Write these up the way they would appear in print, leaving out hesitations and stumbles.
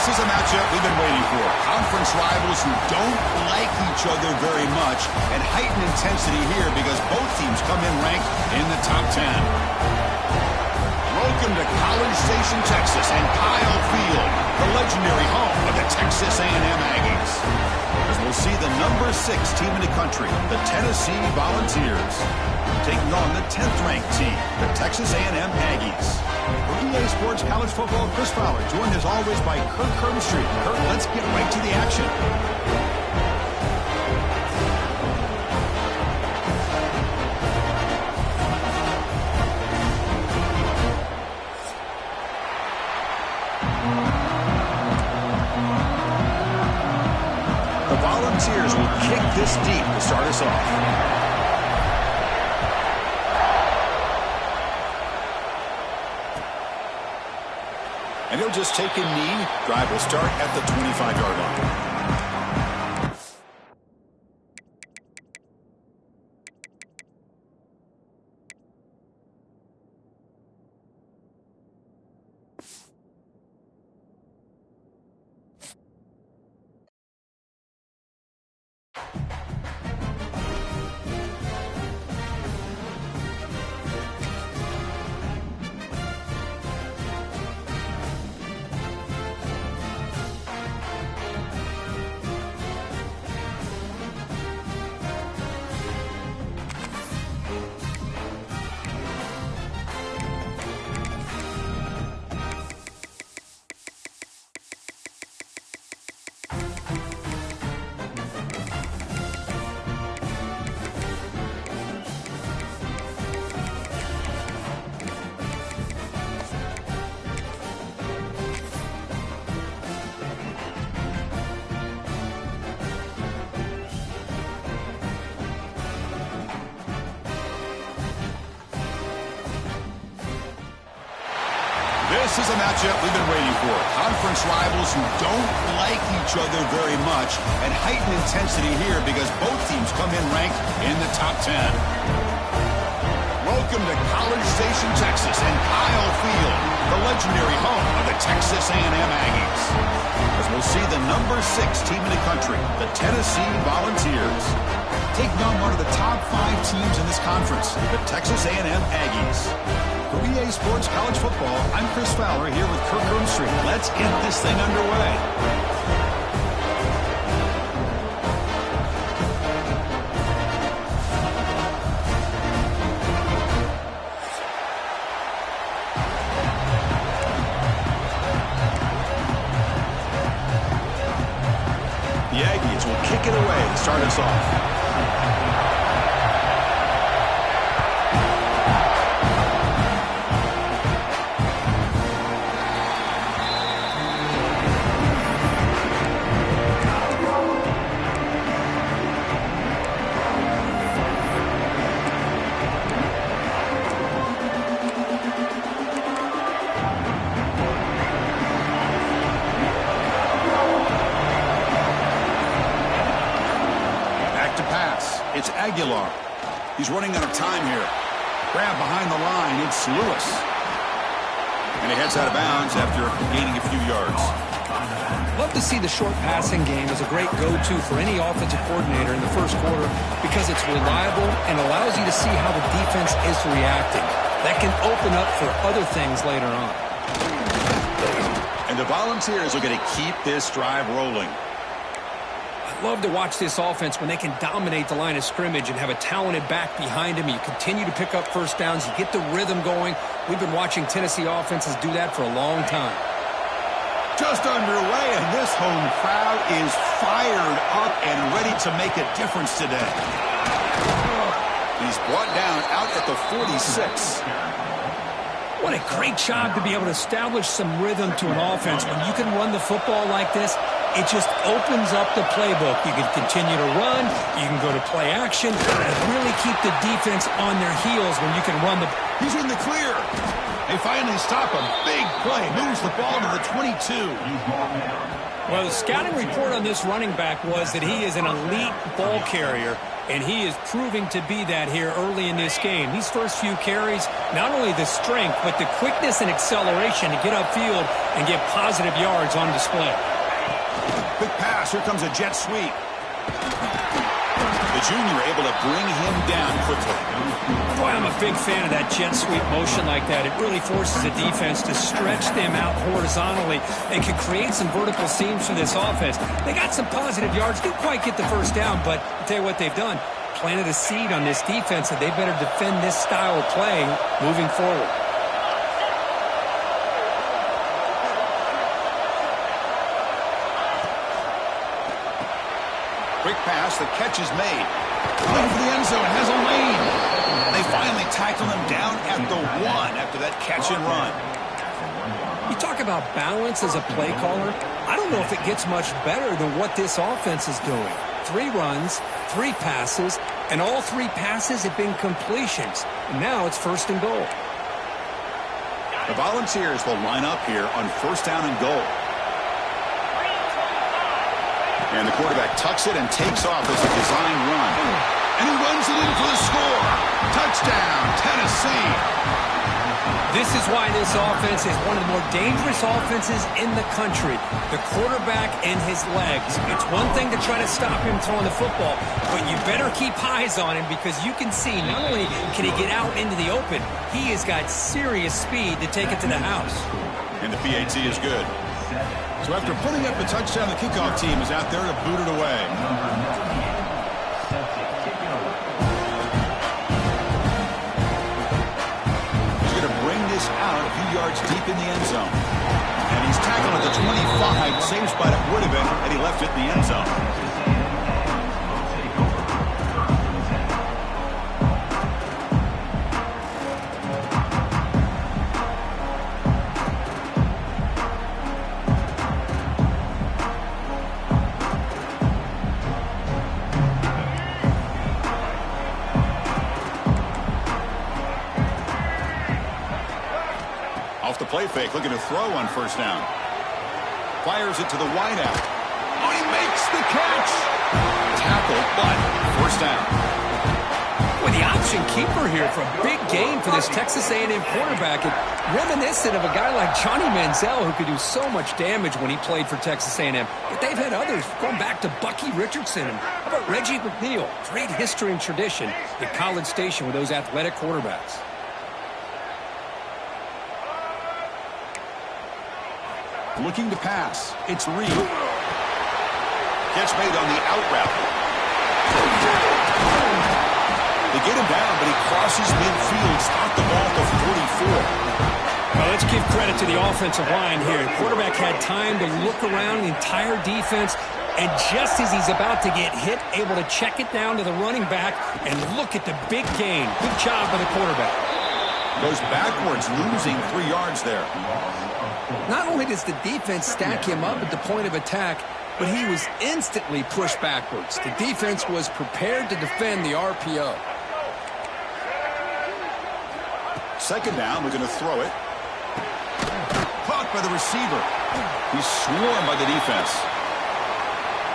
This is a matchup we've been waiting for. Conference rivals who don't like each other very much, and heightened intensity here because both teams come in ranked in the top 10. Welcome to College Station, Texas, and Kyle Field, the legendary home of the Texas A&M Aggies. As we'll see the number 6 team in the country, the Tennessee Volunteers, taking on the 10th-ranked team, the Texas A&M Aggies. For EA Sports College Football, Chris Fowler, joined as always by Kirk Herbstreit. Kirk, let's get right to the action. The Volunteers will kick this deep to start us off. And he'll just take a knee. Drive will start at the 25-yard line. This is a matchup we've been waiting for. Conference rivals who don't like each other very much, and heightened intensity here because both teams come in ranked in the top 10. Welcome to College Station, Texas, and Kyle Field, the legendary home of the Texas A&M Aggies. As we'll see the number 6 team in the country, the Tennessee Volunteers, taking on one of the top 5 teams in this conference, the Texas A&M Aggies. For EA Sports College Football, I'm Chris Fowler here with Kirk Herbstreit. Let's get this thing underway. The Aggies will kick it away to start us off. It's Aguilar. He's running out of time here. Grab behind the line. It's Lewis. And he heads out of bounds after gaining a few yards. Love to see the short passing game as a great go-to for any offensive coordinator in the first quarter because it's reliable and allows you to see how the defense is reacting. That can open up for other things later on. And the Volunteers are going to keep this drive rolling. Love to watch this offense when they can dominate the line of scrimmage and have a talented back behind them. You continue to pick up first downs. You get the rhythm going. We've been watching Tennessee offenses do that for a long time. Just underway, and this home crowd is fired up and ready to make a difference today. He's brought down out at the 46. What a great job to be able to establish some rhythm to an offense. When you can run the football like this, it just opens up the playbook. You can continue to run. You can go to play action and really keep the defense on their heels when you can run the... He's in the clear. They finally stop him. Big play. Moves the ball to the 22. Well, the scouting report on this running back was that he is an elite ball carrier. and he is proving to be that here early in this game. These first few carries, not only the strength, but the quickness and acceleration to get upfield and get positive yards on display. Quick pass. Here comes a jet sweep. The junior able to bring him down quickly. Boy, I'm a big fan of that jet sweep motion like that. It really forces the defense to stretch them out horizontally and can create some vertical seams for this offense. They got some positive yards. Didn't quite get the first down, but I'll tell you what they've done. Planted a seed on this defense that they better defend this style of play moving forward. Quick pass, the catch is made. Looking for the end zone, has a lane. They finally tackle him down at the 1 after that catch and run. You talk about balance as a play caller. I don't know if it gets much better than what this offense is doing. 3 runs, 3 passes, and all 3 passes have been completions. And now it's 1st and goal. The Volunteers will line up here on 1st down and goal. And the quarterback tucks it and takes off as a design run. And he runs it in for the score. Touchdown, Tennessee. This is why this offense is one of the more dangerous offenses in the country. The quarterback and his legs. It's one thing to try to stop him throwing the football, but you better keep eyes on him because you can see not only can he get out into the open, he has got serious speed to take it to the house. And the PAT is good. So after putting up the touchdown, the kickoff team is out there to boot it away. He's going to bring this out a few yards deep in the end zone. And he's tackled at the 25. Same spot it would have been had he left it in the end zone. Play fake, looking to throw on 1st down. Fires it to the wideout. Oh, he makes the catch. Tackle, but 1st down. With the option keeper here for a big game for this Texas A&M quarterback, and reminiscent of a guy like Johnny Manziel who could do so much damage when he played for Texas A&M. But they've had others going back to Bucky Richardson. And how about Reggie McNeil? Great history and tradition at College Station with those athletic quarterbacks. Looking to pass. It's Reed. Catch made on the out route. They get him down, but he crosses midfield. Stop the ball to 44. Well, let's give credit to the offensive line here. The quarterback had time to look around the entire defense, and just as he's about to get hit, able to check it down to the running back and look at the big gain. Good job by the quarterback. Goes backwards, losing 3 yards there. Not only does the defense stack him up at the point of attack, but he was instantly pushed backwards. The defense was prepared to defend the RPO. 2nd down, we're going to throw it. Caught by the receiver. He's swarmed by the defense.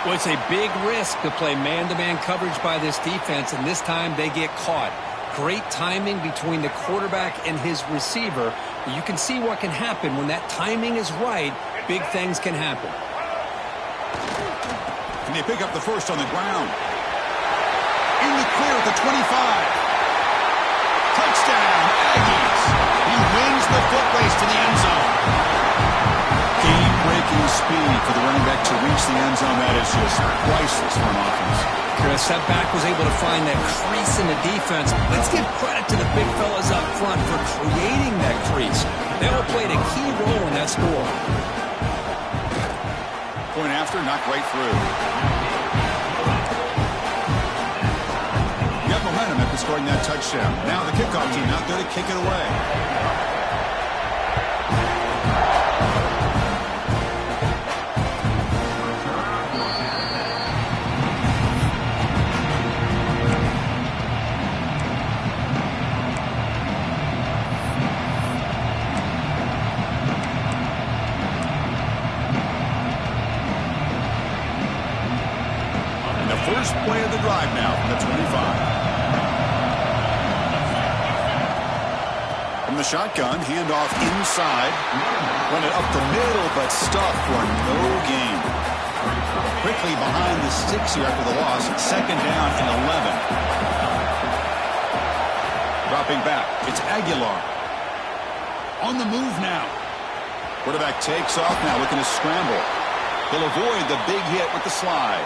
Well, it's a big risk to play man-to-man coverage by this defense, and this time they get caught. Great timing between the quarterback and his receiver. You can see what can happen when that timing is right. Big things can happen. Can they pick up the 1st on the ground? In the clear at the 25. Touchdown, Aggies. He wins the foot race to the end zone. Game-breaking speed for the running back to reach the end zone. That is just priceless for an offense. Chris, that back was able to find that crease in the defense. Let's give credit to the big fellas up front for creating that crease. They all played a key role in that score. Point after, knocked right through. You got momentum after scoring that touchdown. Now the kickoff team out there to kick it away. first play of the drive now from the 25. From the shotgun, handoff inside. Run it up the middle, but stuffed for no gain. Quickly behind the sticks here after the loss. Second down and 11. Dropping back, it's Aguilar. On the move now. Quarterback takes off now, looking to scramble. He'll avoid the big hit with the slide.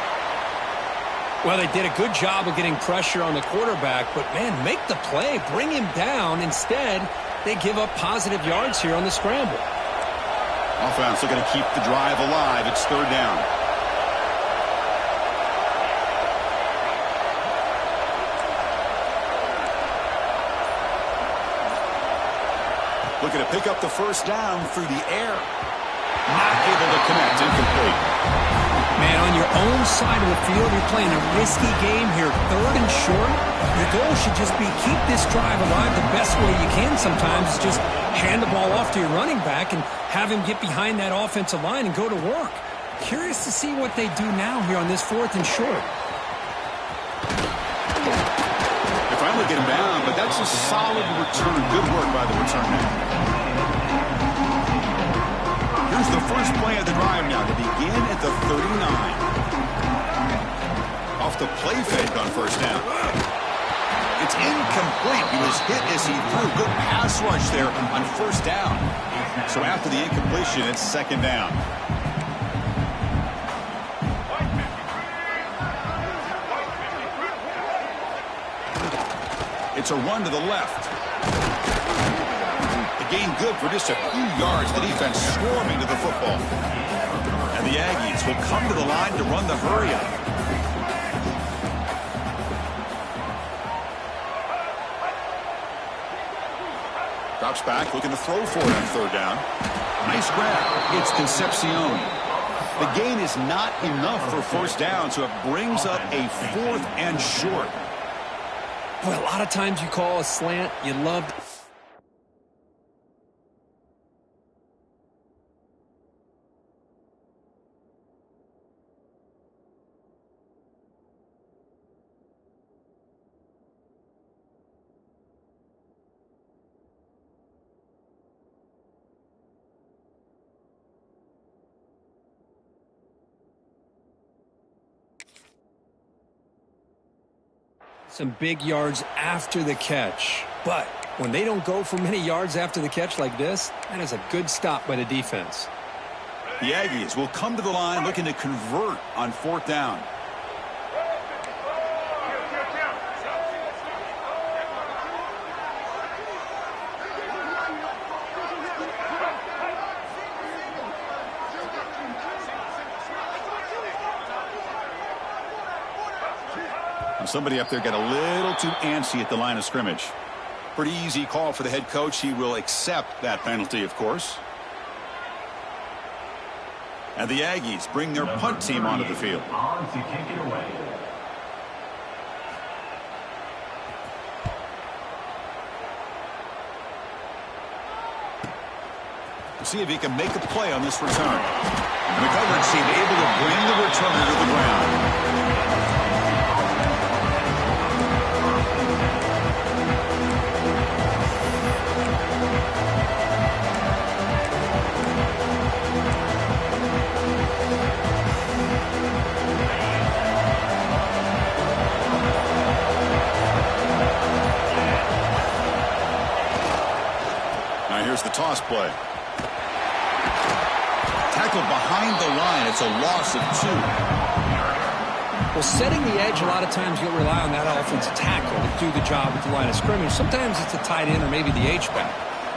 Well, they did a good job of getting pressure on the quarterback, but, man, make the play. Bring him down. Instead, they give up positive yards here on the scramble. Offense looking to keep the drive alive. It's third down. Looking to pick up the first down through the air. Not able to connect. Incomplete. Man, on your own side of the field, you're playing a risky game here. Third and short. Your goal should just be keep this drive alive the best way you can sometimes. Is just hand the ball off to your running back and have him get behind that offensive line and go to work. Curious to see what they do now here on this fourth and short. They finally get him down, but that's a solid return. Good work by the return man. Here's the first play of the drive now to begin at the 39. Off the play fake on first down. It's incomplete. He was hit as he threw. Good pass rush there on first down. So after the incompletion, it's second down. It's a run to the left. The gain good for just a few yards. The defense swarming to the football. And the Aggies will come to the line to run the hurry-up. Drops back, looking to throw for it on third down. Nice grab. It's Concepcion. The gain is not enough for first down, so it brings up a fourth and short. Boy, a lot of times you call a slant, you love... some big yards after the catch. But when they don't go for many yards after the catch like this, that is a good stop by the defense. The Aggies will come to the line looking to convert on fourth down. Somebody up there got a little too antsy at the line of scrimmage. Pretty easy call for the head coach. He will accept that penalty, of course. And the Aggies bring their punt team onto the field. We'll see if he can make a play on this return. And the coverage team able to bring the returner to the ground. The toss play. Tackled behind the line. It's a loss of 2. Well, setting the edge, a lot of times you'll rely on that offensive tackle to do the job at the line of scrimmage. Sometimes it's a tight end or maybe the H-back.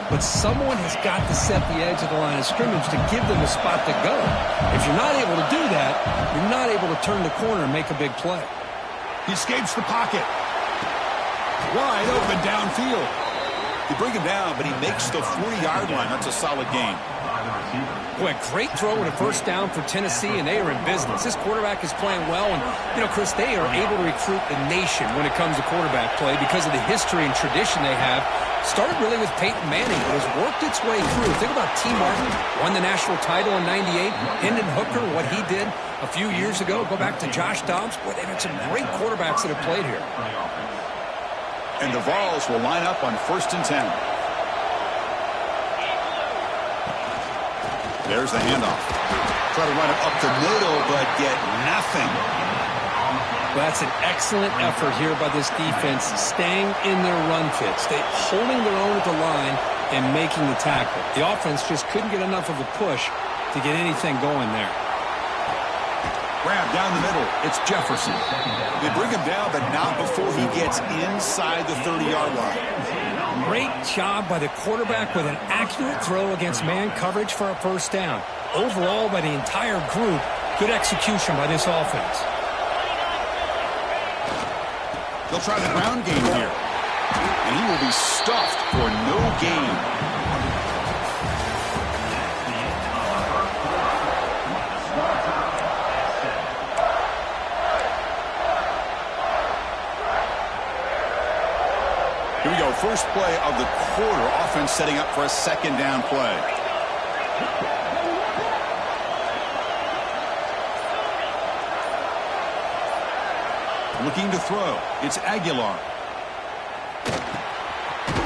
But someone has got to set the edge of the line of scrimmage to give them a spot to go. If you're not able to do that, you're not able to turn the corner and make a big play. He escapes the pocket. Wide open downfield. You bring him down, but he makes the 40-yard line. That's a solid gain. Boy, a great throw and a first down for Tennessee, and they are in business. This quarterback is playing well, and, Chris, they are able to recruit the nation when it comes to quarterback play because of the history and tradition they have. Started really with Peyton Manning, but has worked its way through. Think about T. Martin, won the national title in '98. Hendon Hooker, what he did a few years ago. Go back to Josh Dobbs. Boy, they've had some great quarterbacks that have played here. And the Vols will line up on 1st and 10. There's the handoff. Try to run it up the middle, but get nothing. Well, that's an excellent effort here by this defense, staying in their run fit, holding their own at the line and making the tackle. The offense just couldn't get enough of a push to get anything going there. Grab down the middle. It's Jefferson. They bring him down, but not before he gets inside the 30-yard line. Great job by the quarterback with an accurate throw against man coverage for a first down. Overall, by the entire group, good execution by this offense. They'll try the ground game here. And he will be stuffed for no gain. Here we go. First play of the quarter. Offense setting up for a second down play. Looking to throw. It's Aguilar.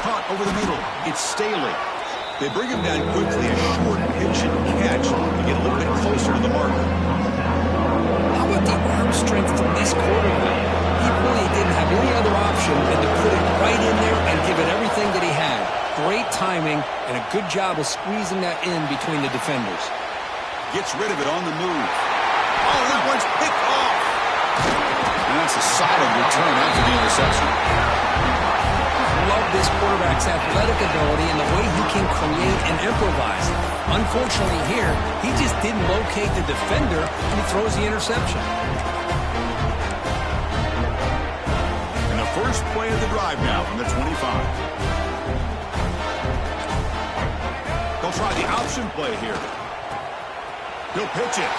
Caught over the middle. It's Staley. They bring him down quickly. A short pitch and catch to get a little bit closer to the marker. How about the arm strength from this quarterback? He really didn't have any other option than to put it right in there and give it everything that he had. Great timing and a good job of squeezing that in between the defenders. Gets rid of it on the move. Oh, that one's picked off. And that's a solid return after the interception. Love this quarterback's athletic ability and the way he can create and improvise. Unfortunately here, he just didn't locate the defender and he throws the interception. And the first play of the drive now from the 25. They'll try the option play here. He'll pitch it.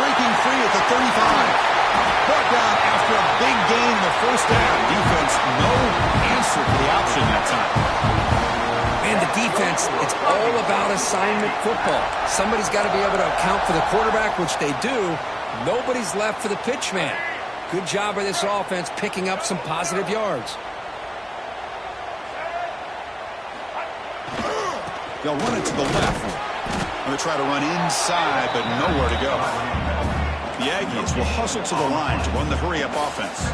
Breaking free at the 35. Brought down after a big gain in the first down. Defense, no answer for the option that time. Man, the defense, it's all about assignment football. Somebody's got to be able to account for the quarterback, which they do. Nobody's left for the pitch man. Good job by this offense picking up some positive yards. They'll run it to the left. They'll try to run inside, but nowhere to go. The Aggies will hustle to the line to run the hurry-up offense.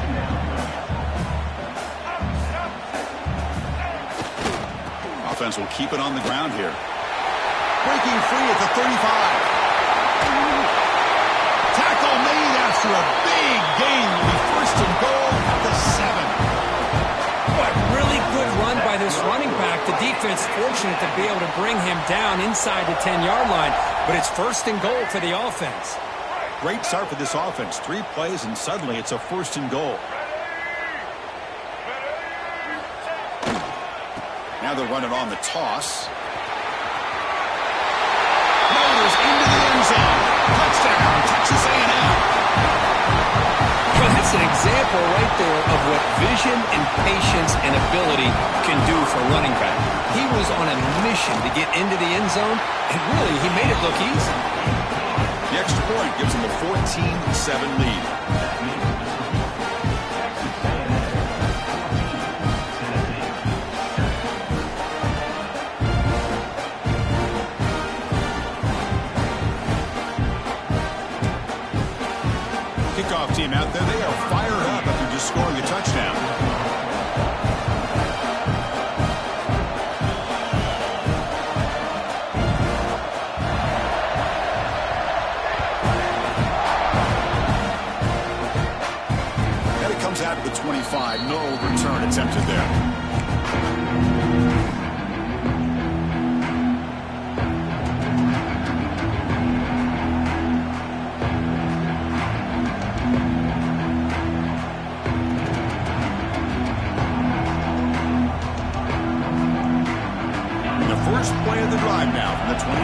Offense will keep it on the ground here. Breaking free at the 35. Tackle made after a big gain. Will be first and goal at the 7. What really good run by this running back. The defense fortunate to be able to bring him down inside the 10-yard line, but it's first and goal for the offense. Great start for this offense. 3 plays, and suddenly it's a first and goal. Now they'll run it on the toss. Motors into the end zone. Touchdown, Texas A&M. Well, that's an example right there of what vision and patience and ability can do for a running back. He was on a mission to get into the end zone, and really, he made it look easy. The extra point gives them a 14-7 lead. Kickoff team out there, they are fired up after just scoring a touchdown. Out of the 25, no return attempted there. And the first play of the drive drive now from the 25.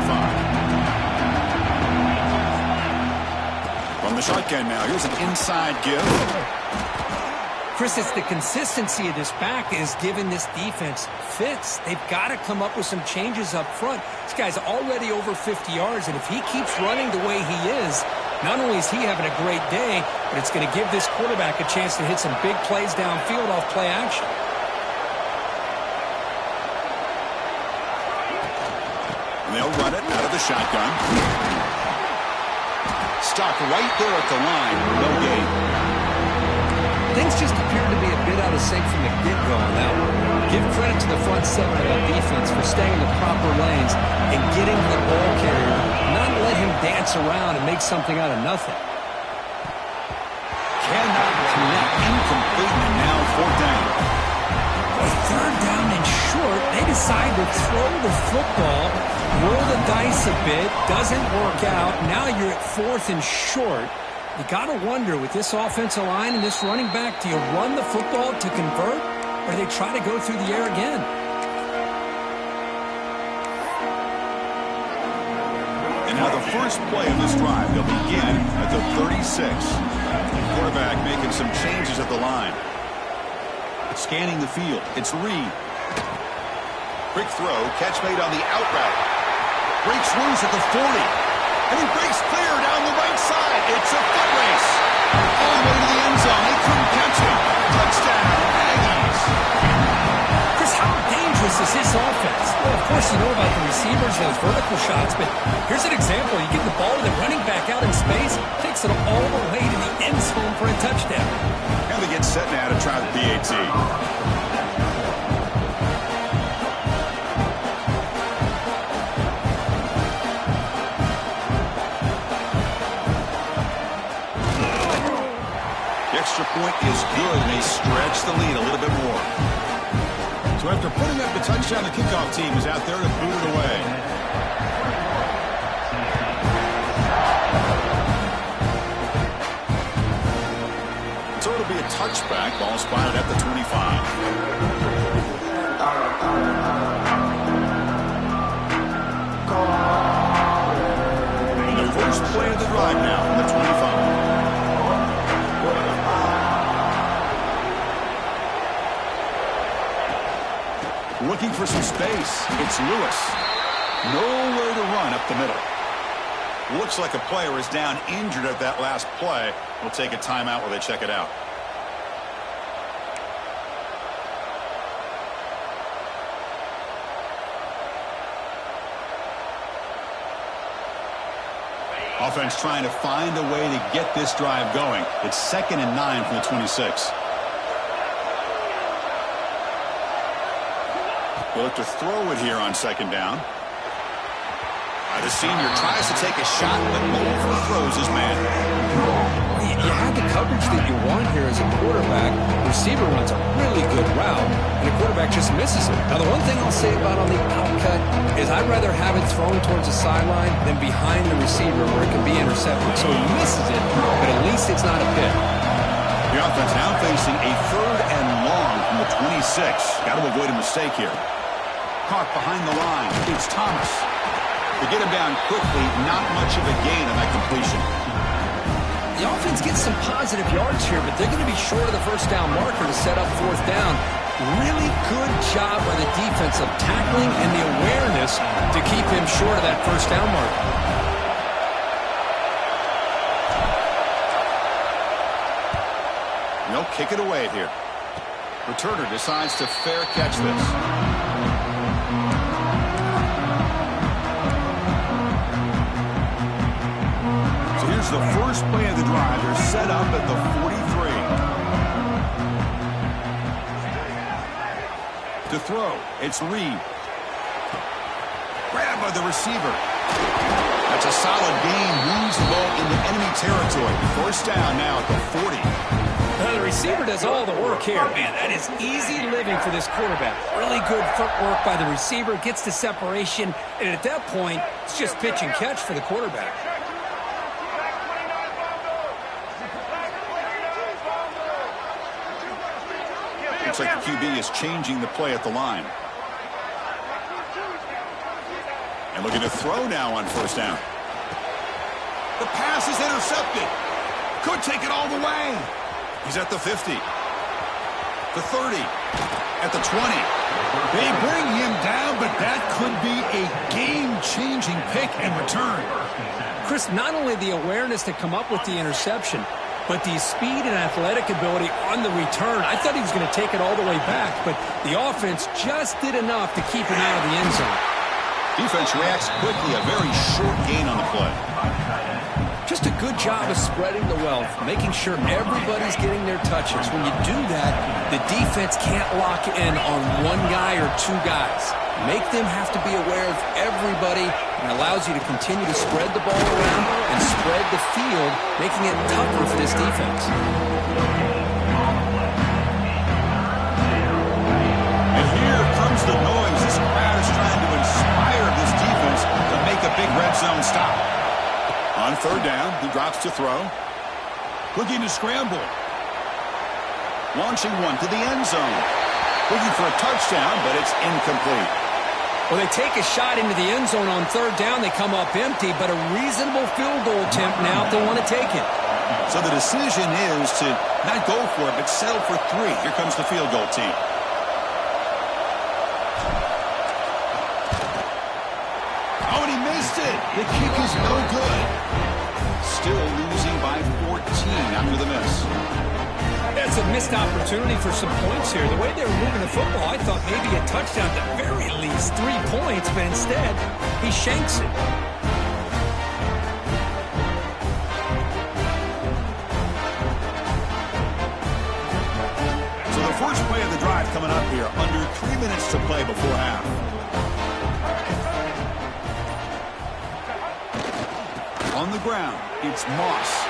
From the shotgun now, here's an inside give. Chris, it's the consistency of this back is giving this defense fits. They've got to come up with some changes up front. This guy's already over 50 yards, and if he keeps running the way he is, not only is he having a great day, but it's going to give this quarterback a chance to hit some big plays downfield off play action. And they'll run it out of the shotgun. Stopped right there at the line. No gain. Things just appear to be a bit out of sync from the get-go on that one. Give credit to the front seven of that defense for staying in the proper lanes and getting to the ball carrier, not let him dance around and make something out of nothing. Cannot connect. Incomplete, and now fourth down. Boy, third down and short. They decide to throw the football, roll the dice a bit, doesn't work out. Now you're at fourth and short. You got to wonder, with this offensive line and this running back, do you run the football to convert, or do they try to go through the air again? And now the first play of this drive, they'll begin at the 36. Quarterback making some changes at the line. Scanning the field, it's Reed. Quick throw, catch made on the out route. Breaks loose at the 40. And he breaks clear down the right side. It's a foot race. All the way to the end zone. They couldn't catch him. Touchdown, Aggies. Chris, how dangerous is this offense? Well, of course, you know about the receivers and those vertical shots, but here's an example. You get the ball to the running back out in space, takes it all the way to the end zone for a touchdown. And they get set now to try the PAT. Extra point is good, and they stretch the lead a little bit more. So after putting up the touchdown, the kickoff team is out there to boot it away. So it'll be a touchback. Ball spotted at the 25. And the first play of the drive now from the 25. Looking for some space. It's Lewis. Nowhere to run up the middle. Looks like a player is down injured at that last play. We'll take a timeout while they check it out. Offense trying to find a way to get this drive going. It's 2nd and 9 from the 26. We'll look to throw it here on 2nd down. The senior tries to take a shot, but overthrows his man. You have the coverage that you want here as a quarterback. The receiver runs a really good route, and the quarterback just misses it. Now, the one thing I'll say about on the outcut is I'd rather have it thrown towards the sideline than behind the receiver where it can be intercepted. So he misses it, but at least it's not a pick. The offense now facing a 3rd and long from the 26. Got to avoid a mistake here. Caught behind the line. It's Thomas. To get him down quickly, not much of a gain on that completion. The offense gets some positive yards here, but they're going to be short of the first down marker to set up 4th down. Really good job by the defense of tackling and the awareness to keep him short of that first down marker. They'll kick it away here. Returner decides to fair catch this. Here's the first play of the drive. They're set up at the 43. To throw, it's Reed. Grabbed by the receiver. That's a solid gain. Moves the ball into enemy territory. First down now at the 40. Well, the receiver does all the work here. Man, that is easy living for this quarterback. Really good footwork by the receiver. Gets the separation. And at that point, it's just pitch and catch for the quarterback. Looks like the QB is changing the play at the line. And looking to throw now on first down. The pass is intercepted. Could take it all the way. He's at the 50. The 30. At the 20. They bring him down, but that could be a game-changing pick and return. Chris, not only the awareness to come up with the interception, but the speed and athletic ability on the return. I thought he was going to take it all the way back, but the offense just did enough to keep him out of the end zone. Defense reacts quickly, a very short gain on the play. Just a good job of spreading the wealth, making sure everybody's getting their touches. When you do that, the defense can't lock in on one guy or two guys. Make them have to be aware of everybody, and allows you to continue to spread the ball around and spread the field, making it tougher for this defense. And here comes the noise. This crowd is trying to inspire this defense to make a big red zone stop. On third down, he drops to throw. Looking to scramble. Launching one to the end zone. Looking for a touchdown, but it's incomplete. Well, they take a shot into the end zone on third down. They come up empty, but a reasonable field goal attempt now if they want to take it. So the decision is to not go for it, but settle for 3. Here comes the field goal team. Oh, and he missed it. The kick is no good. Still losing by 14 after the miss. That's a missed opportunity for some points here. The way they were moving the football, I thought maybe a touchdown, at the very least 3 points, but instead, he shanks it. So the first play of the drive coming up here, under 3 minutes to play before half. On the ground, it's Moss.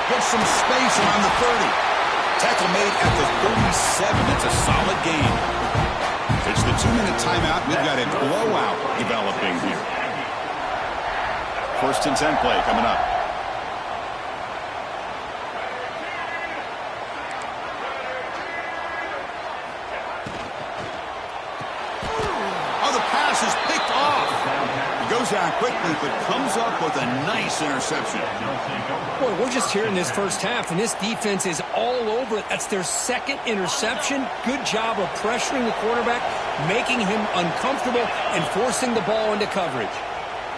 Gets some space around the 30. Tackle made at the 37. It's a solid gain. It's the 2-minute timeout. We've got a blowout developing here. First and 10 play coming up. Oh, the pass is picked off. Goes down quickly, but comes up with a nice interception. Boy, we're just here in this first half, and this defense is all over it. That's their second interception. Good job of pressuring the quarterback, making him uncomfortable, and forcing the ball into coverage.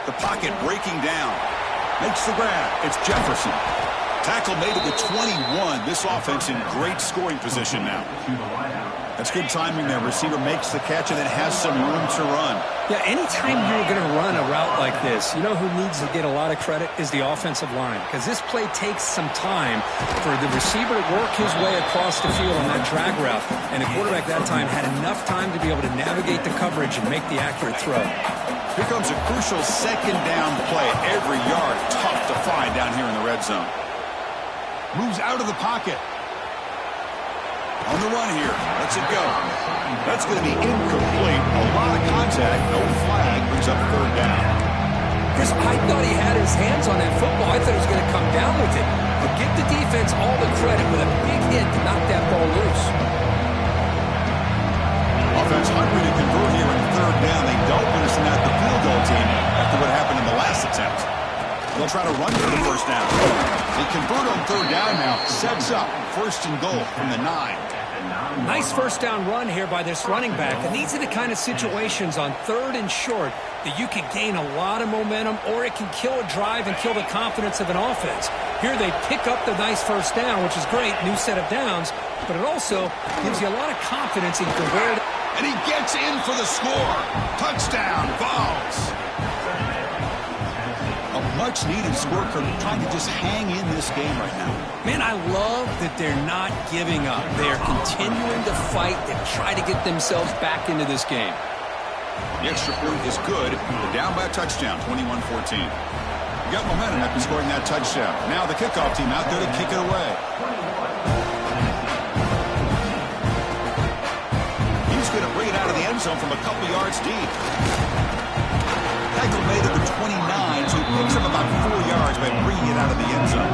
The pocket breaking down. Makes the grab. It's Jefferson. Tackle made at the 21. This offense in great scoring position now. That's good timing there. Receiver makes the catch and then has some room to run. Yeah, anytime you're going to run a route like this, you know who needs to get a lot of credit is the offensive line, because this play takes some time for the receiver to work his way across the field on that drag route, and the quarterback that time had enough time to be able to navigate the coverage and make the accurate throw. Here comes a crucial second down play. Every yard tough to find down here in the red zone. Moves out of the pocket. On the run here. Lets it go. That's going to be incomplete. A lot of contact. No flag. Brings up third down. Chris, I thought he had his hands on that football. I thought he was going to come down with it. But give the defense all the credit with a big hit to knock that ball loose. Offense hungry to convert here in third down. They don't want to send out the field goal team after what happened in the last attempt. They'll try to run for the first down. They convert on third down now. Sets up first and goal from the 9. Nice first down run here by this running back. And these are the kind of situations on third and short that you can gain a lot of momentum, or it can kill a drive and kill the confidence of an offense. Here they pick up the nice first down, which is great, new set of downs, but it also gives you a lot of confidence in where. And he gets in for the score. Touchdown, Vols. A much-needed score, trying to just hang in this game right now. Man, I love that they're not giving up. They are continuing to fight to try to get themselves back into this game. The extra point is good. They're down by a touchdown, 21-14. Got momentum after scoring that touchdown. Now the kickoff team out there to kick it away. He's going to bring it out of the end zone from a couple yards deep. Tackle made at the 29, so he picks up about 4 yards by bringing it out of the end zone.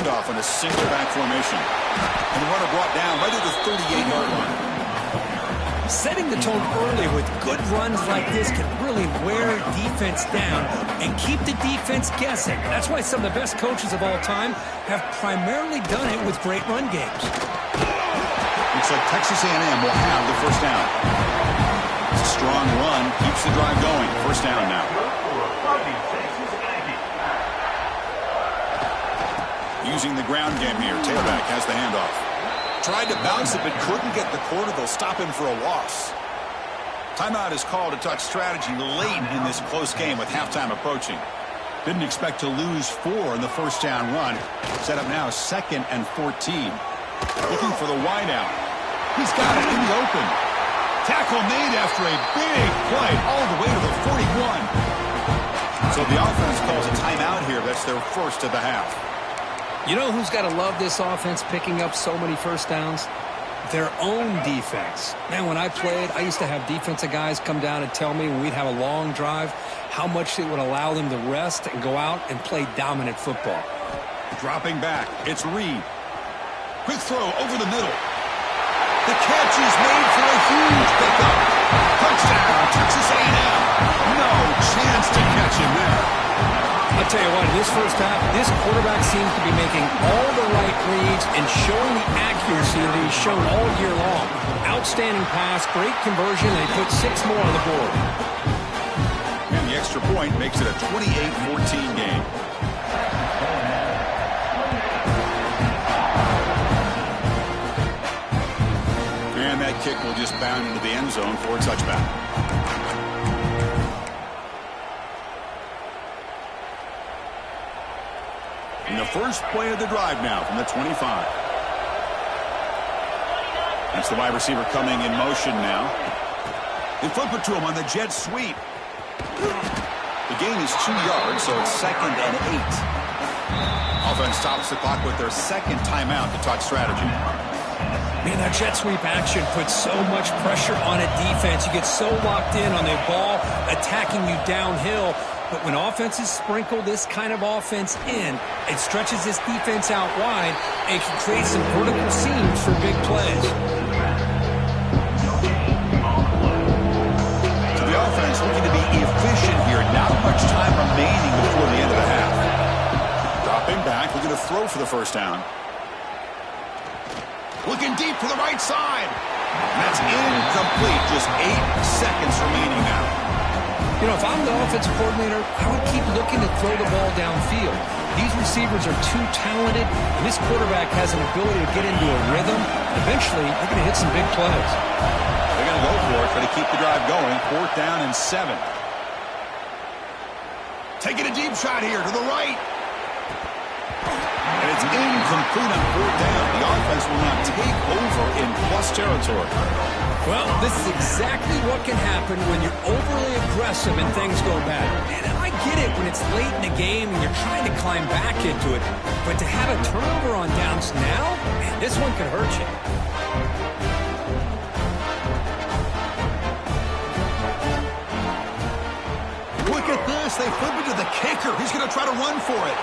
handoff on a single back formation. And the runner brought down right at the 38-yard line. Setting the tone early with good runs like this can really wear defense down and keep the defense guessing. That's why some of the best coaches of all time have primarily done it with great run games. Looks like Texas A&M will have the first down. It's a strong run, keeps the drive going. First down now. Using the ground game here. Tailback has the handoff. Tried to bounce it, but couldn't get the quarter. They'll stop him for a loss. Timeout is called to talk strategy late in this close game with halftime approaching. Didn't expect to lose 4 in the first down run. Set up now 2nd and 14. Looking for the wideout. He's got it in the open. Tackle made after a big play all the way to the 41. So the offense calls a timeout here. That's their first of the half. You know who's got to love this offense picking up so many first downs? Their own defense. Man, when I played, I used to have defensive guys come down and tell me when we'd have a long drive how much it would allow them to rest and go out and play dominant football. Dropping back, it's Reed. Quick throw over the middle. The catch is made for a huge pickup. Touchdown, Texas A&M. No chance to catch him there. I'll tell you what, in this first half, this quarterback seems to be making all the right reads and showing the accuracy that he's shown all year long. Outstanding pass, great conversion, and he put 6 more on the board. And the extra point makes it a 28-14 game. And that kick will just bound into the end zone for a touchback. In the first play of the drive now from the 25. That's the wide receiver coming in motion now. They flip it to him on the jet sweep. The gain is 2 yards, so it's 2nd and 8. Offense stops the clock with their second timeout to talk strategy. Man, that jet sweep action puts so much pressure on a defense. You get so locked in on the ball attacking you downhill. But when offenses sprinkle this kind of offense in, it stretches this defense out wide and can create some vertical seams for big plays. So the offense looking to be efficient here. Not much time remaining before the end of the half. Dropping back, looking to throw for the first down. Looking deep to the right side. That's incomplete. Just 8 seconds remaining now. You know, if I'm the offensive coordinator, I would keep looking to throw the ball downfield. These receivers are too talented, and this quarterback has an ability to get into a rhythm. Eventually, they're going to hit some big plays. They're going to go for it, but to keep the drive going, 4th down and 7. Taking a deep shot here to the right. And it's incomplete on 4th down. The offense will not take over in plus territory. Well, this is exactly what can happen when you're overly aggressive and things go bad. And I get it when it's late in the game and you're trying to climb back into it. But to have a turnover on downs now, man, this one could hurt you. Look at this. They flip it to the kicker. He's going to try to run for it.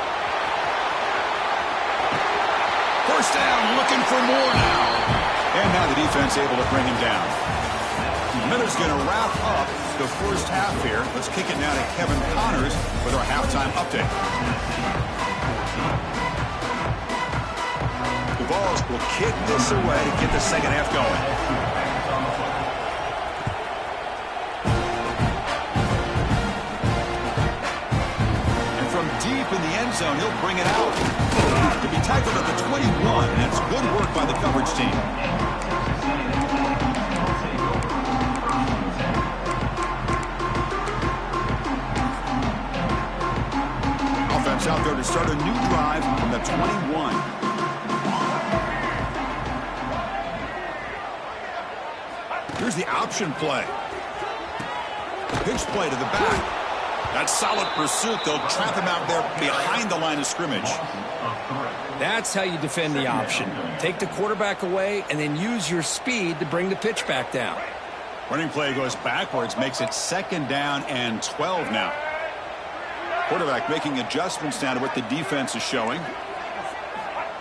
First down, looking for more now. And now the defense able to bring him down. Miller's going to wrap up the first half here. Let's kick it now to Kevin Connors with our halftime update. The Vols will kick this away to get the second half going. And from deep in the end zone, he'll bring it out. To be tackled at the 21, and it's good work by the coverage team. Offense out there to start a new drive from the 21. Here's the option play. Pitch play to the back. That's solid pursuit. They'll trap him out there behind the line of scrimmage. That's how you defend the option. Take the quarterback away and then use your speed to bring the pitch back down. Running play goes backwards, makes it 2nd down and 12 now. Quarterback making adjustments down to what the defense is showing.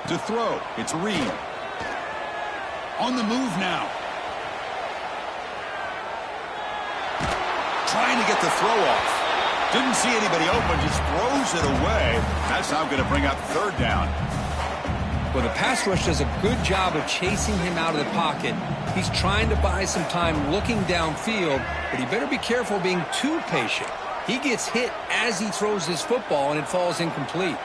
To throw, it's Reed. On the move now. Trying to get the throw off. Didn't see anybody open, just throws it away. That's now going to bring up third down. Well, the pass rush does a good job of chasing him out of the pocket. He's trying to buy some time looking downfield, but he better be careful being too patient. He gets hit as he throws his football, and it falls incomplete.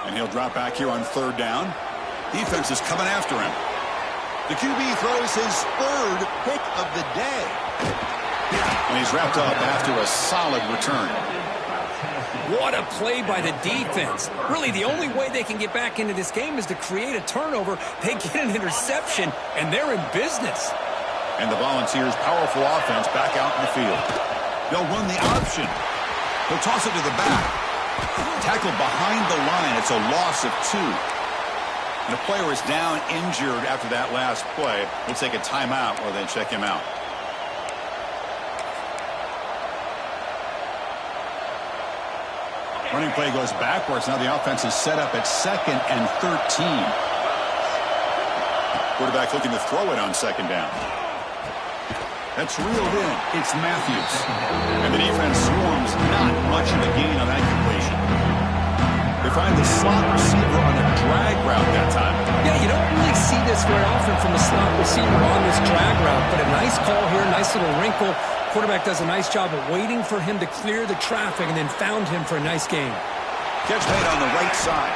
And he'll drop back here on third down. Defense is coming after him. The QB throws his third pick of the day. And he's wrapped up after a solid return. What a play by the defense. Really, the only way they can get back into this game is to create a turnover. They get an interception, and they're in business. And the Volunteers' powerful offense back out in the field. They'll run the option. He'll toss it to the back. Tackled behind the line. It's a loss of 2. And the player is down injured after that last play. We'll take a timeout or then check him out. Running play goes backwards. Now the offense is set up at 2nd and 13. Quarterback looking to throw it on 2nd down. That's reeled in. It's Matthews. And the defense swarms. Not much of a gain on that completion. They find the slot receiver on a drag route that time. Yeah, you don't really see this very often from a slot receiver on this drag route, but a nice call here, nice little wrinkle. Quarterback does a nice job of waiting for him to clear the traffic and then found him for a nice gain. Catch made on the right side.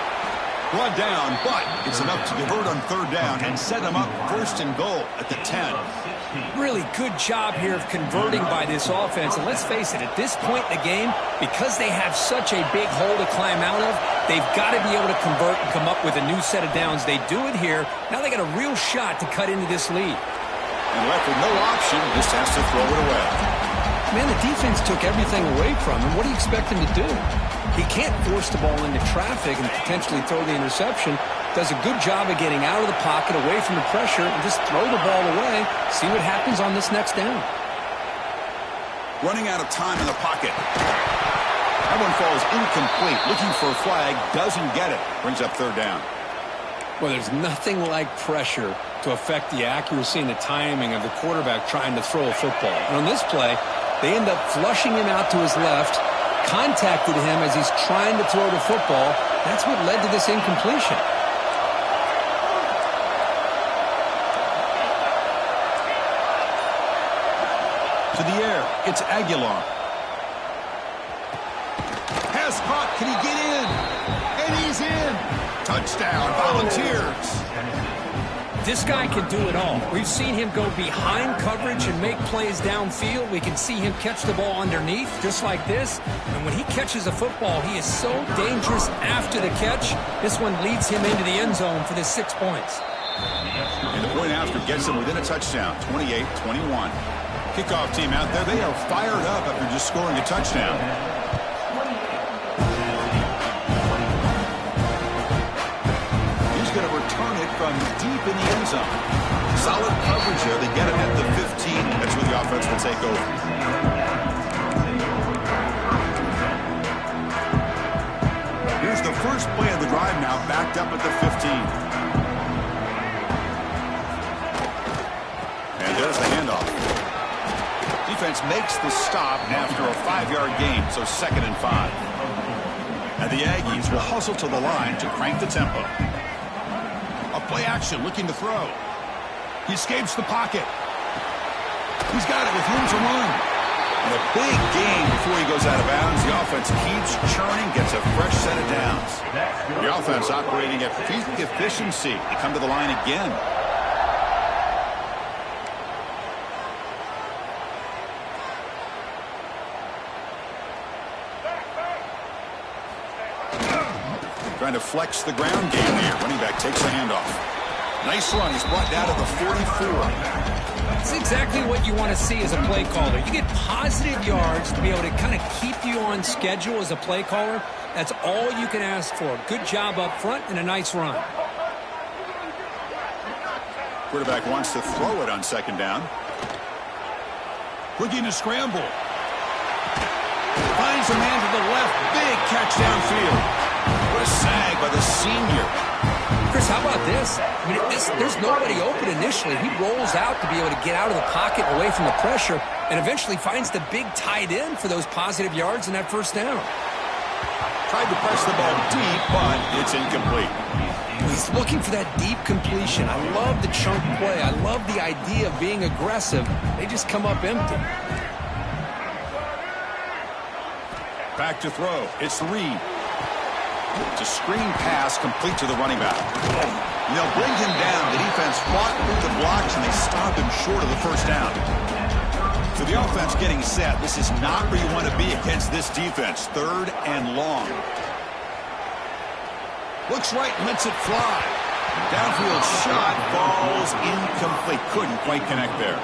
Brought down, but it's enough to divert on third down and set him up 1st and goal at the 10. Really good job here of converting by this offense. And let's face it, at this point in the game, because they have such a big hole to climb out of, they've got to be able to convert and come up with a new set of downs. They do it here. Now they got a real shot to cut into this lead. And left with no option, just has to throw it away. Man, the defense took everything away from him. What do you expect him to do? He can't force the ball into traffic and potentially throw the interception. Does a good job of getting out of the pocket, away from the pressure, and just throw the ball away. See what happens on this next down. Running out of time in the pocket. That one falls incomplete. Looking for a flag, doesn't get it. Brings up third down. Well, there's nothing like pressure to affect the accuracy and the timing of the quarterback trying to throw a football. And on this play, they end up flushing him out to his left, contacted him as he's trying to throw the football. That's what led to this incompletion. To the air, it's Aguilar. Pass caught, can he get in? And he's in. Touchdown, Volunteers. This guy can do it all. We've seen him go behind coverage and make plays downfield. We can see him catch the ball underneath, just like this. And when he catches a football, he is so dangerous after the catch. This one leads him into the end zone for the 6 points. And the point after gets him within a touchdown, 28-21. Kickoff team out there, they are fired up after just scoring a touchdown. He's going to return it from deep in the end zone. Solid coverage there. They get it at the 15. That's where the offense will take over. Here's the first play of the drive now, backed up at the 15. And there's the handoff. Defense makes the stop after a 5-yard gain, so 2nd and 5. And the Aggies will hustle to the line to crank the tempo. A play action, looking to throw. He escapes the pocket. He's got it with room to run. And a big gain before he goes out of bounds. The offense keeps churning, gets a fresh set of downs. The offense operating at peak efficiency. They come to the line again. Trying to flex the ground game here. Running back takes the handoff. Nice run. He's brought down to the 44. That's exactly what you want to see as a play caller. You get positive yards to be able to kind of keep you on schedule as a play caller. That's all you can ask for. Good job up front and a nice run. Quarterback wants to throw it on 2nd down. Looking to scramble. Finds a man to the left. Big catch downfield. What a sag by the senior. Chris, how about this? I mean, there's nobody open initially. He rolls out to be able to get out of the pocket away from the pressure and eventually finds the big tight end for those positive yards in that first down. Tried to press the ball deep, but it's incomplete. He's looking for that deep completion. I love the chunk play. I love the idea of being aggressive. They just come up empty. Back to throw. It's Reed. It's a screen pass complete to the running back. They'll bring him down. The defense fought through the blocks, and they stop him short of the first down. So the offense getting set. This is not where you want to be against this defense. 3rd and long. Looks right, lets it fly. Downfield shot falls incomplete. Couldn't quite connect there.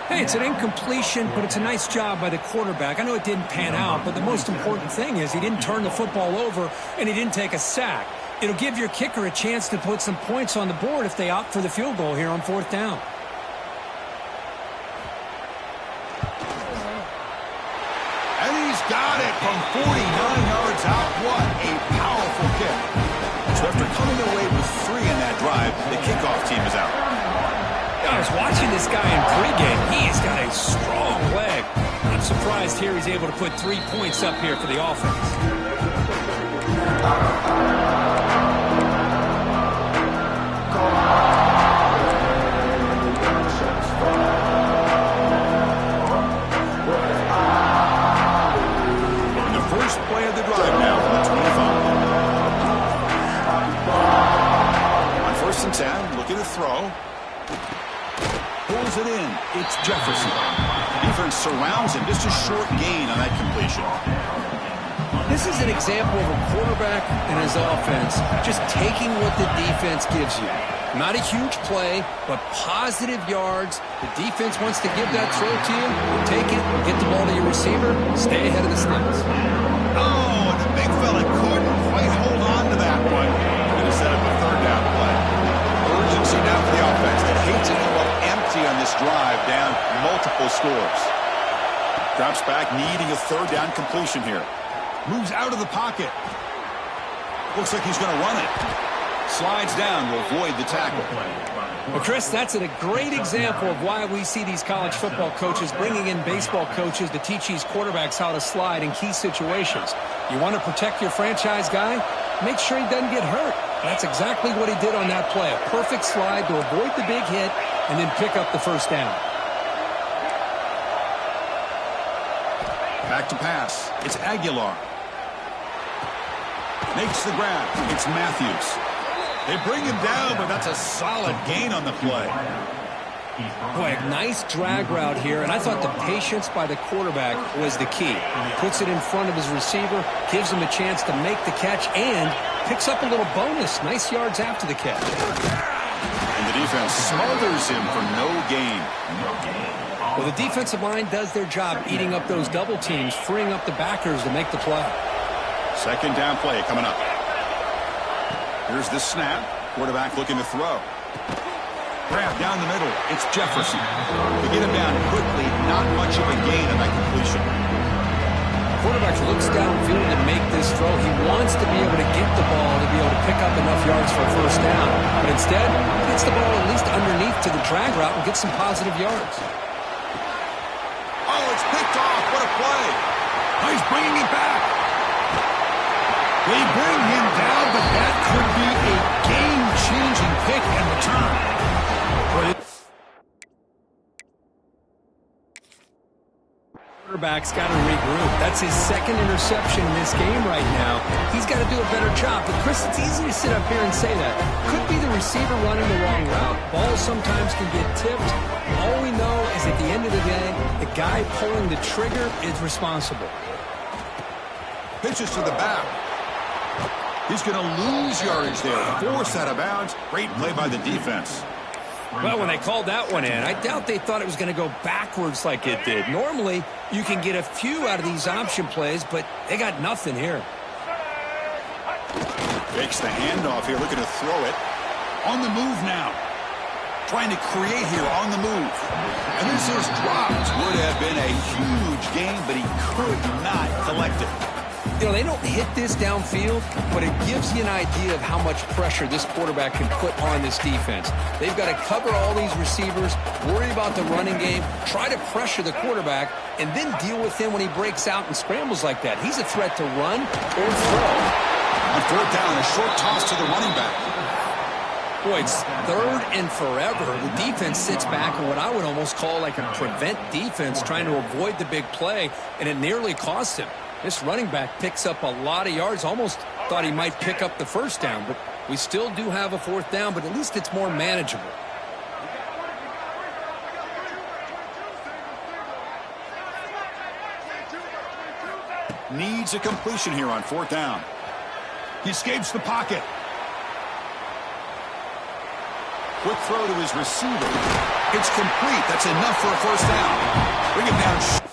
Hey, it's an incompletion, but it's a nice job by the quarterback. I know it didn't pan out, but the most important thing is he didn't turn the football over and he didn't take a sack. It'll give your kicker a chance to put some points on the board if they opt for the field goal here on 4th down. And he's got it from 49 yards out. What a powerful kick. So after coming away with 3 in that drive, the kickoff team is out. I was watching this guy in pregame. He's got a strong leg. I'm surprised here he's able to put 3 points up here for the offense. And the first play of the drive now from the 25. On 1st and 10, looking to throw. Pulls it in. It's Jefferson. Defense surrounds him. Just a short gain on that completion. This is an example of a quarterback and his offense just taking what the defense gives you. Not a huge play, but positive yards. The defense wants to give that throw to you. Take it, get the ball to your receiver, stay ahead of the snaps. Oh, the big fella couldn't quite hold on to that one. Going to set up a 3rd down play. Urgency now for the offense that hates to come up empty on this drive, down multiple scores. Drops back, needing a 3rd down completion here. Moves out of the pocket. Looks like he's going to run it. Slides down to avoid the tackle. Well, Chris, that's a great example of why we see these college football coaches bringing in baseball coaches to teach these quarterbacks how to slide in key situations. You want to protect your franchise guy? Make sure he doesn't get hurt. That's exactly what he did on that play. A perfect slide to avoid the big hit and then pick up the 1st down. Back to pass. It's Aguilar. Makes the grab. It's Matthews. They bring him down, but that's a solid gain on the play. Boy, a nice drag route here, and I thought the patience by the quarterback was the key. He puts it in front of his receiver, gives him a chance to make the catch, and picks up a little bonus. Nice yards after the catch. And the defense smothers him for no gain. Well, the defensive line does their job eating up those double teams, freeing up the backers to make the play. 2nd down play coming up. Here's the snap. Quarterback looking to throw. Grab down the middle. It's Jefferson. To get him down quickly, not much of a gain on that completion. Quarterback looks downfield to make this throw. He wants to be able to get the ball to be able to pick up enough yards for a 1st down. But instead, gets the ball at least underneath to the drag route and gets some positive yards. Oh, it's picked off. What a play. Oh, he's bringing it back. They bring him down, but that could be a game-changing pick and return. Quarterback's got to regroup. That's his 2nd interception in this game right now. He's got to do a better job. But, Chris, it's easy to sit up here and say that. Could be the receiver running the wrong route. Balls sometimes can get tipped. All we know is at the end of the day, the guy pulling the trigger is responsible. Pitches to the back. He's going to lose yardage there. Forced out of bounds. Great play by the defense. Well, when they called that one in, I doubt they thought it was going to go backwards like it did. Normally, you can get a few out of these option plays, but they got nothing here. Fakes the handoff here, looking to throw it. On the move now. trying to create here on the move. And this is dropped. Would have been a huge gain, but he could not collect it. You know, they don't hit this downfield, but it gives you an idea of how much pressure this quarterback can put on this defense. They've got to cover all these receivers, worry about the running game, try to pressure the quarterback, and then deal with him when he breaks out and scrambles like that. He's a threat to run or throw. On fourth down, a short toss to the running back. Boy, it's third and forever. The defense sits back in what I would almost call like a prevent defense, trying to avoid the big play, and it nearly cost him. This running back picks up a lot of yards. Almost thought he might pick up the first down, but we still do have a fourth down, but at least it's more manageable. Needs a completion here on fourth down. He escapes the pocket. Quick throw to his receiver. It's complete. That's enough for a first down. Bring it down.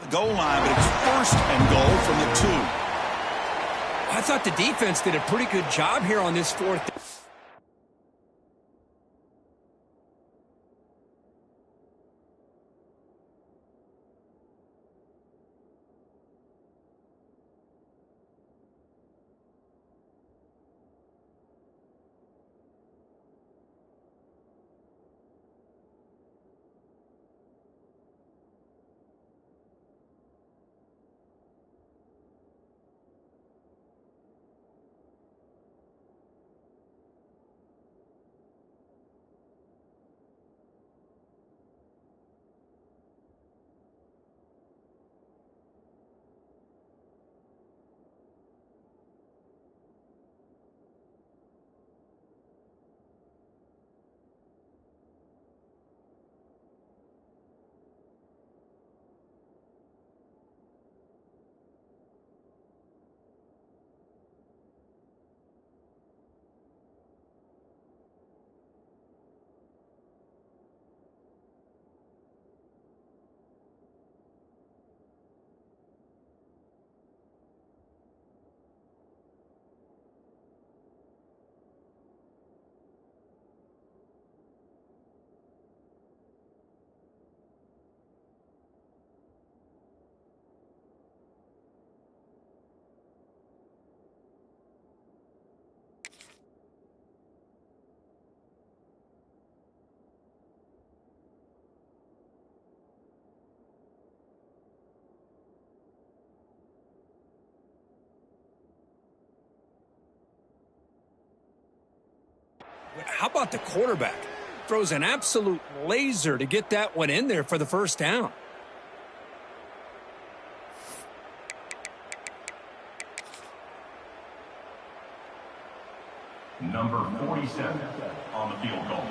Goal line, but it's first and goal from the 2. I thought the defense did a pretty good job here on this fourth down. How about the quarterback? Throws an absolute laser to get that one in there for the first down. Number 47 on the field goal.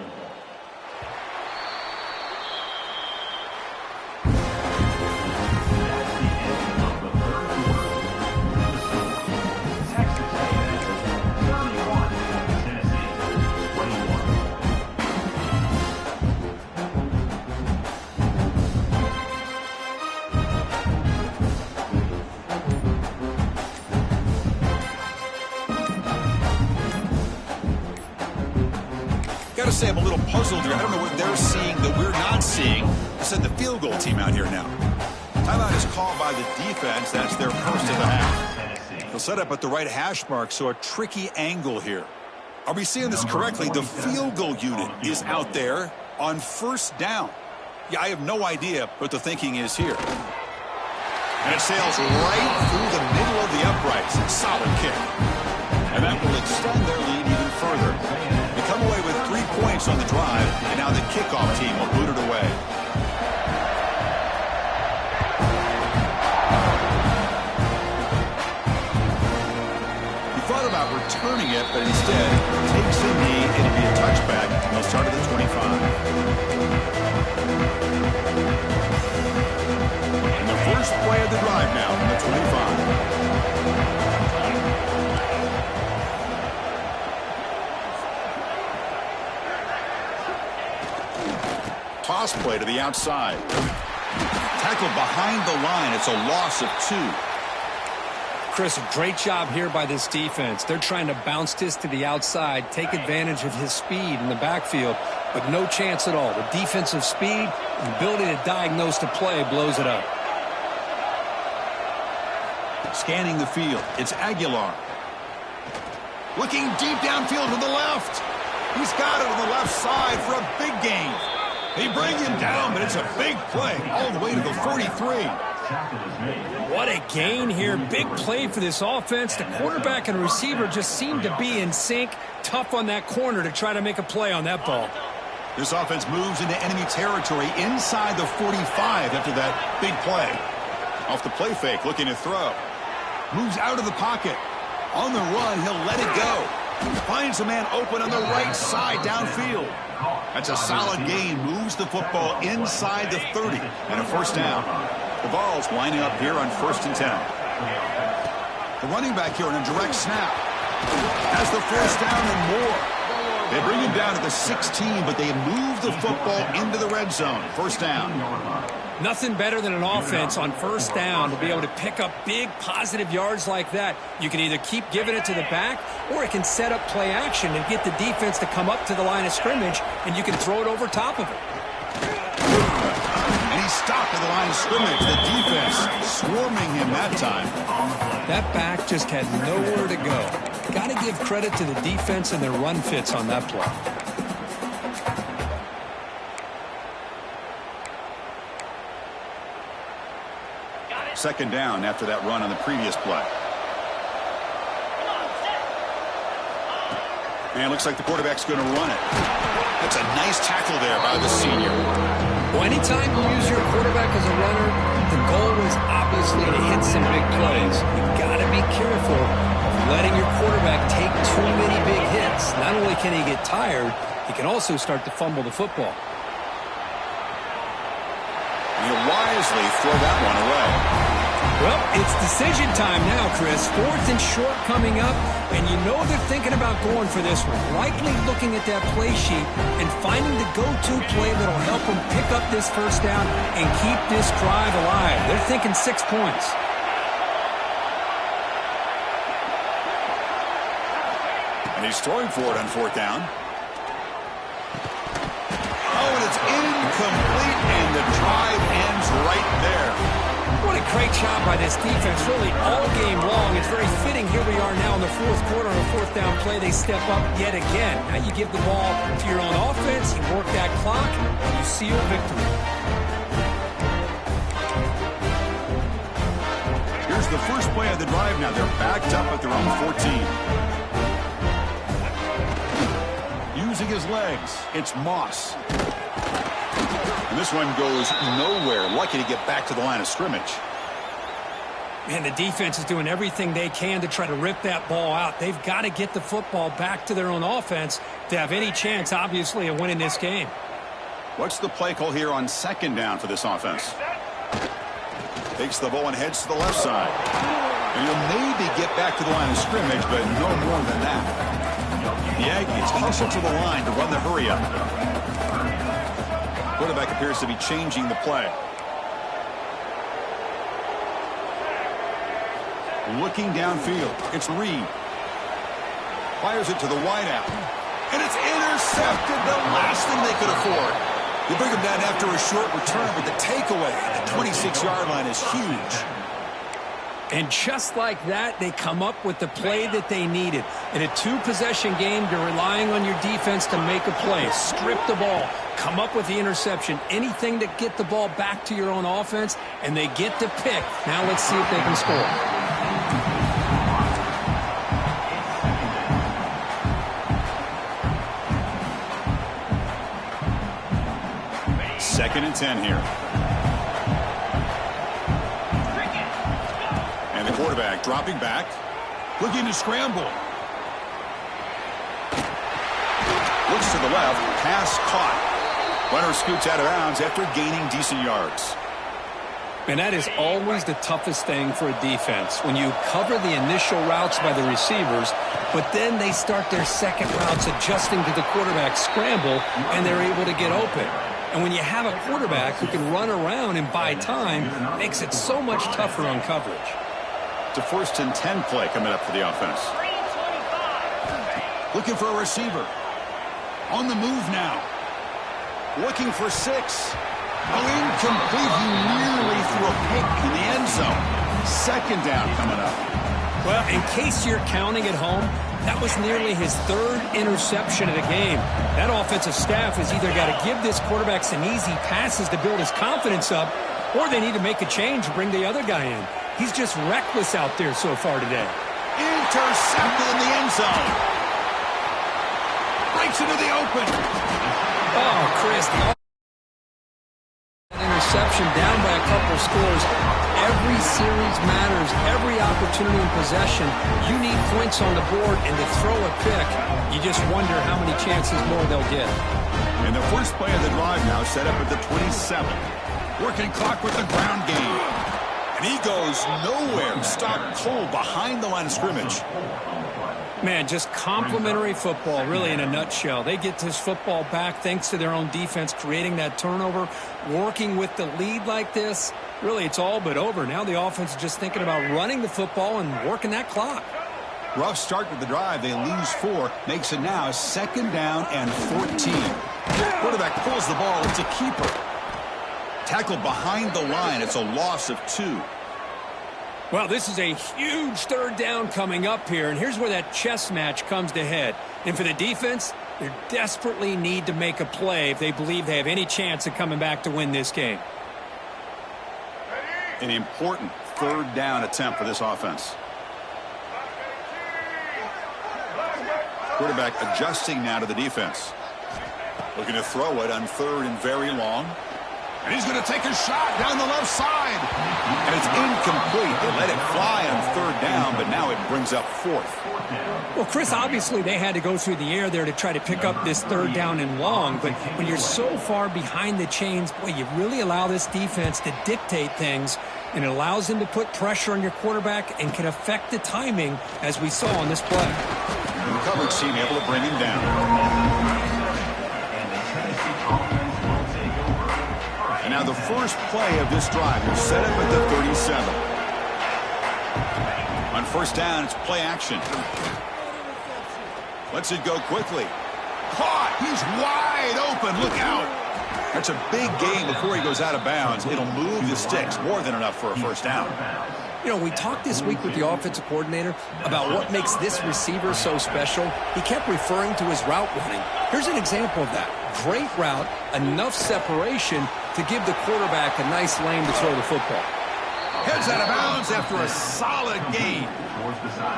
Gotta say, I'm a little puzzled here. I don't know what they're seeing that we're not seeing. I send the field goal team out here now. Timeout is called by the defense. That's their first of the half. They'll set up at the right hash mark, so a tricky angle here. Are we seeing this correctly? The field goal unit is out there on first down. Yeah, I have no idea what the thinking is here. And it sails right through the middle of the uprights. Solid kick. And that will extend their lead even further. They come away with 3 points points on the drive, and now the kickoff team will boot it away. He thought about returning it, but instead takes a knee. It'll be a touchback. They'll start at the 25. And the first play of the drive now from the 25. Toss play to the outside. Tackled behind the line. It's a loss of 2. Chris, a great job here by this defense. They're trying to bounce this to the outside, take advantage of his speed in the backfield, but no chance at all. The defensive speed, the ability to diagnose the play blows it up. Scanning the field. It's Aguilar. Looking deep downfield to the left. He's got it on the left side for a big gain. They bring him down, but it's a big play all the way to the 43. What a gain here. Big play for this offense. The quarterback and receiver just seem to be in sync. Tough on that corner to try to make a play on that ball. This offense moves into enemy territory inside the 45 after that big play. Off the play fake, looking to throw. Moves out of the pocket. On the run, he'll let it go. Finds a man open on the right side downfield. That's a solid gain. Moves the football inside the 30 and a first down. The Vols lining up here on 1st and 10. The running back here on a direct snap has the first down and more. They bring him down to the 16, but they move the football into the red zone. First down. Nothing better than an offense on first down to be able to pick up big positive yards like that. You can either keep giving it to the back, or it can set up play action and get the defense to come up to the line of scrimmage, and you can throw it over top of it. And he's stopped at the line of scrimmage. The defense swarming him that time. That back just had nowhere to go. Got to give credit to the defense and their run fits on that play. Second down after that run on the previous play. And it looks like the quarterback's going to run it. That's a nice tackle there by the senior. Well, anytime you use your quarterback as a runner, the goal is obviously to hit some big plays. You've got to be careful of letting your quarterback take too many big hits. Not only can he get tired, he can also start to fumble the football. You wisely throw that one away. Well, it's decision time now, Chris. 4th and short coming up, and you know they're thinking about going for this one. Likely looking at that play sheet and finding the go-to play that'll help them pick up this first down and keep this drive alive. They're thinking 6 points. And he's throwing for it on 4th down. Oh, and it's incomplete, and the drive ends right there. What a great job by this defense, really all game long. It's very fitting. Here we are now in the 4th quarter on a 4th down play. They step up yet again. Now you give the ball to your own offense, you work that clock, and you seal victory. Here's the first play of the drive now. They're backed up at their own 14. Using his legs, it's Moss. And this one goes nowhere. Lucky to get back to the line of scrimmage. Man, the defense is doing everything they can to try to rip that ball out. They've got to get the football back to their own offense to have any chance, obviously, of winning this game. What's the play call here on 2nd down for this offense? Takes the ball and heads to the left side. And he'll maybe get back to the line of scrimmage, but no more than that. The Aggies hustle to the line to run the hurry up. Quarterback appears to be changing the play. Looking downfield, it's Reed. Fires it to the wideout. And it's intercepted, the last thing they could afford. You bring him down after a short return, but the takeaway at the 26-yard line is huge. And just like that, they come up with the play that they needed. In a 2-possession game, you're relying on your defense to make a play. Strip the ball. Come up with the interception. Anything to get the ball back to your own offense, and they get the pick. Now let's see if they can score. 2nd and 10 here. And the quarterback dropping back, looking to scramble. Looks to the left, pass caught. Runner scoots out of bounds after gaining decent yards. And that is always the toughest thing for a defense, when you cover the initial routes by the receivers, but then they start their second routes adjusting to the quarterback scramble, and they're able to get open. And when you have a quarterback who can run around and buy time, it makes it so much tougher on coverage. It's a 1st and 10 play coming up for the offense. Looking for a receiver. On the move now. Looking for 6. Oh, incomplete. He nearly threw a pick in the end zone. 2nd down coming up. Well, in case you're counting at home, that was nearly his 3rd interception of the game. That offensive staff has either got to give this quarterback some easy passes to build his confidence up, or they need to make a change and bring the other guy in. He's just reckless out there so far today. Intercepted in the end zone. Breaks into the open. Oh, Chris, the interception down by a couple of scores. Every series matters. Every opportunity in possession. You need points on the board, and to throw a pick, you just wonder how many chances more they'll get. And the first play of the drive now set up at the 27. Working clock with the ground game. And he goes nowhere. Stopped cold behind the line of scrimmage. Man, just complimentary football, really, in a nutshell. They get this football back thanks to their own defense, creating that turnover, working with the lead like this. Really, it's all but over. Now the offense is just thinking about running the football and working that clock. Rough start with the drive. They lose 4. Makes it now 2nd down and 14. Quarterback pulls the ball. It's a keeper. Tackled behind the line. It's a loss of 2. Well, this is a huge 3rd down coming up here, and here's where that chess match comes to head. And for the defense, they desperately need to make a play if they believe they have any chance of coming back to win this game. An important 3rd down attempt for this offense. Quarterback adjusting now to the defense. Looking to throw it on 3rd and very long. And he's going to take a shot down the left side. And it's incomplete. They let it fly on 3rd down, but now it brings up 4th. Well, Chris, obviously they had to go through the air there to try to pick up this 3rd down and long. But when you're so far behind the chains, boy, you really allow this defense to dictate things. And it allows them to put pressure on your quarterback and can affect the timing, as we saw on this play. And the coverage team able to bring him down. And now the first play of this drive will set up at the 37. On 1st down, it's play action. Lets it go quickly. Caught! He's wide open. Look out! That's a big gain before he goes out of bounds. It'll move the sticks. More than enough for a 1st down. You know, we talked this week with the offensive coordinator about what makes this receiver so special. He kept referring to his route running. Here's an example of that. Great route, enough separation to give the quarterback a nice lane to throw the football. Heads out of bounds after a solid gain.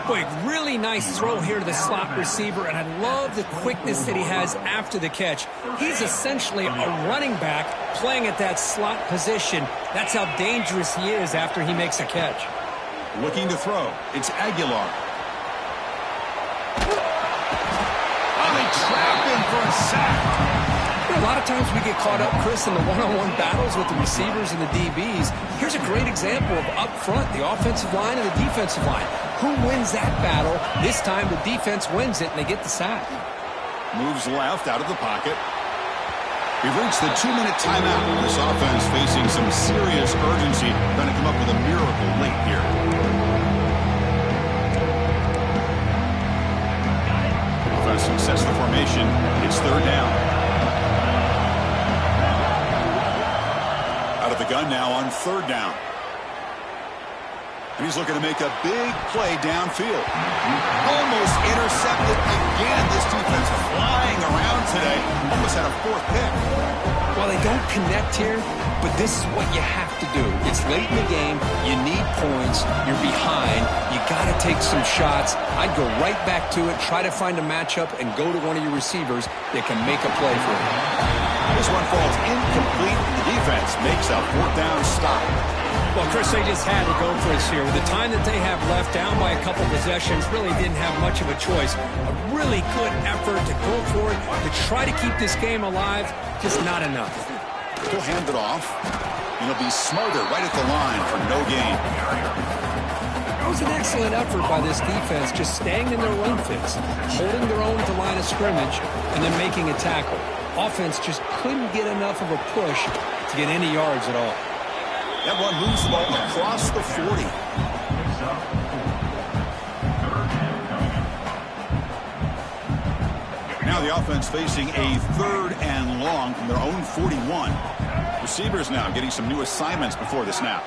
Boy, really nice throw here to the slot receiver, and I love the quickness that he has after the catch. He's essentially a running back playing at that slot position. That's how dangerous he is after he makes a catch. Looking to throw. It's Aguilar. Oh, they trap him for a sack. You know, a lot of times we get caught up, Chris, in the one-on-one battles with the receivers and the DBs. Here's a great example of up front, the offensive line and the defensive line. Who wins that battle? This time the defense wins it, and they get the sack. Moves left out of the pocket. We've reached the 2-minute timeout. This offense facing some serious urgency. Going to come up with a miracle late here. Offense sets the formation. It's 3rd down. Out of the gun now on 3rd down. And he's looking to make a big play downfield. Almost intercepted again. This defense flying around today. Almost had a 4th pick. Well, they don't connect here, but this is what you have to do. It's late in the game. You need points. You're behind. You got to take some shots. I'd go right back to it, try to find a matchup, and go to one of your receivers that can make a play for you. This one falls incomplete, and the defense makes a fourth down stop. Well, Chris, they just had to go for it here. With the time that they have left, down by a couple possessions, really didn't have much of a choice. A really good effort to go for it, to try to keep this game alive, just not enough. He'll hand it off, and he'll be smarter right at the line for no gain. It was an excellent effort by this defense, just staying in their run fits, holding their own at the line of scrimmage, and then making a tackle. Offense just couldn't get enough of a push to get any yards at all. That one moves the ball across the 40. Now the offense facing a 3rd and long from their own 41. Receivers now getting some new assignments before the snap.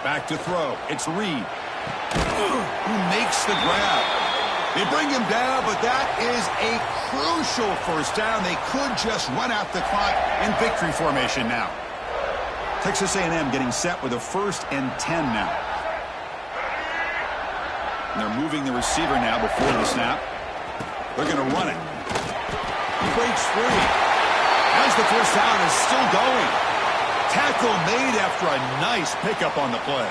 Back to throw. It's Reed who makes the grab. They bring him down, but that is a crucial first down. They could just run out the clock in victory formation now. Texas A&M getting set with a 1st and 10 now. And they're moving the receiver now before the snap. They're going to run it. He breaks free. As the first down is still going. Tackle made after a nice pickup on the play.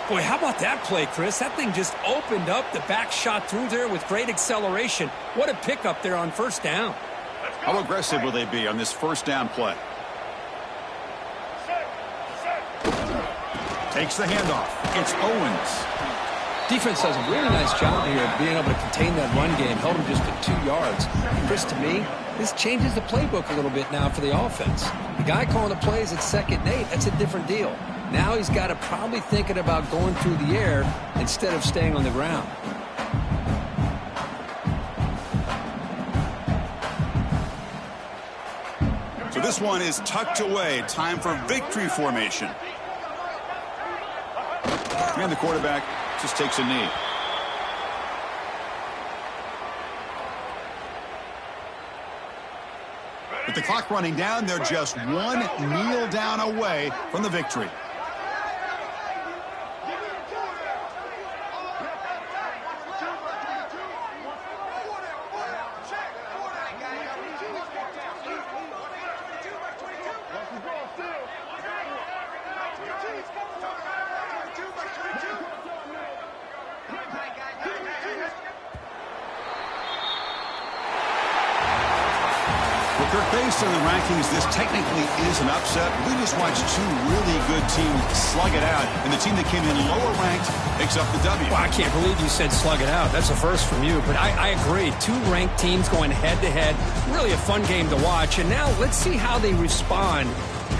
Boy, how about that play, Chris? That thing just opened up. The back shot through there with great acceleration. What a pickup there on first down. How aggressive will they be on this first down play? Takes the handoff. It's Owens. Defense does a really nice job here of being able to contain that run game. Held him just to 2 yards. Chris, to me, this changes the playbook a little bit now for the offense. The guy calling the plays at 2nd and 8, that's a different deal. Now he's got to probably thinking about going through the air instead of staying on the ground. So this one is tucked away. Time for victory formation. And the quarterback just takes a knee. With the clock running down, they're just one kneel down away from the victory. Based on the rankings, this technically is an upset. We just watched 2 really good teams slug it out, and the team that came in lower ranked picks up the W. Well, I can't believe you said slug it out. That's a first from you, but I agree. 2 ranked teams going head-to-head. Really a fun game to watch, and now let's see how they respond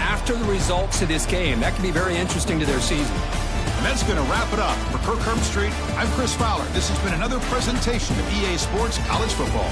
after the results of this game. That could be very interesting to their season. And that's going to wrap it up. For Kirk Herbstreit, I'm Chris Fowler. This has been another presentation of EA Sports College Football.